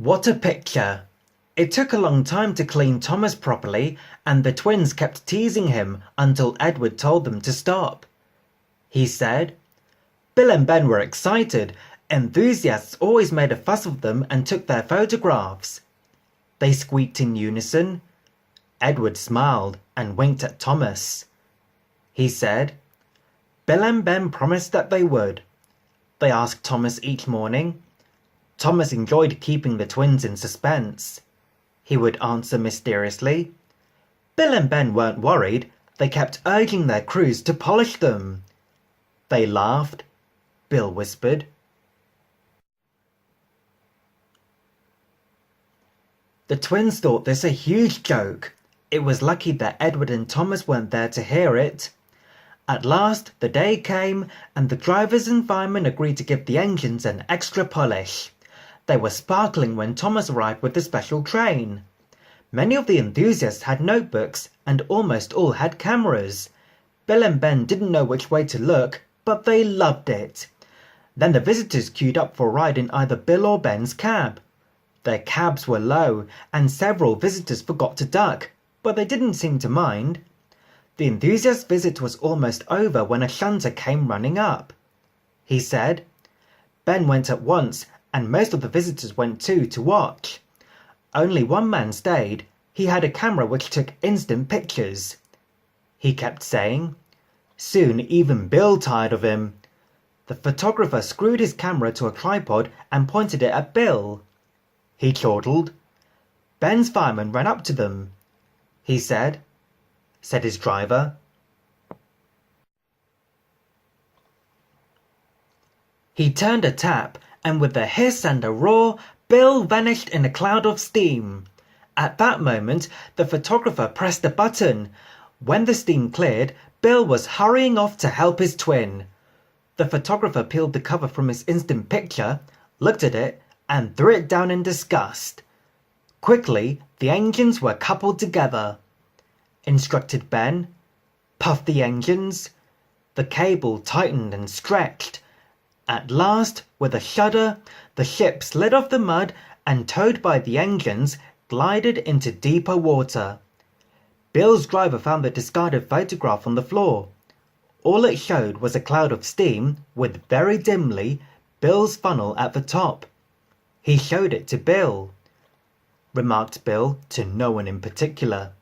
What a picture! It took a long time to clean Thomas properly, and the twins kept teasing him until Edward told them to stop. He said, "Bill and Ben were excited. Enthusiasts always made a fuss of them and took their photographs." They squeaked in unison. Edward smiled and winked at Thomas. He said, "Bill and Ben promised that they would." They asked Thomas each morning. Thomas enjoyed keeping the twins in suspense. He would answer mysteriously. Bill and Ben weren't worried. They kept urging their crews to polish them. They laughed. Bill whispered. The twins thought this a huge joke. It was lucky that Edward and Thomas weren't there to hear it. At last the day came, and the drivers and firemen agreed to give the engines an extra polish. They were sparkling when Thomas arrived with the special train. Many of the enthusiasts had notebooks, and almost all had cameras. Bill and Ben didn't know which way to look, but they loved it. Then the visitors queued up for a ride in either Bill or Ben's cab. Their cabs were low, and several visitors forgot to duck, but they didn't seem to mind. The enthusiast visit was almost over when a shunter came running up. He said. Ben went at once, and most of the visitors went too to watch. Only one man stayed. He had a camera which took instant pictures. He kept saying. Soon even Bill tired of him. The photographer screwed his camera to a tripod and pointed it at Bill. He chortled. Ben's fireman ran up to them. He said his driver. He turned a tap, and with a hiss and a roar, Bill vanished in a cloud of steam. At that moment, the photographer pressed a button. When the steam cleared, Bill was hurrying off to help his twin. The photographer peeled the cover from his instant picture, looked at it, and threw it down in disgust. Quickly, the engines were coupled together. Instructed Ben. Puff the engines. The cable tightened and stretched. At last, with a shudder, the ship slid off the mud and, towed by the engines, glided into deeper water. Bill's driver found the discarded photograph on the floor. All it showed was a cloud of steam with, very dimly, Bill's funnel at the top. He showed it to Bill. Remarked Bill to no one in particular.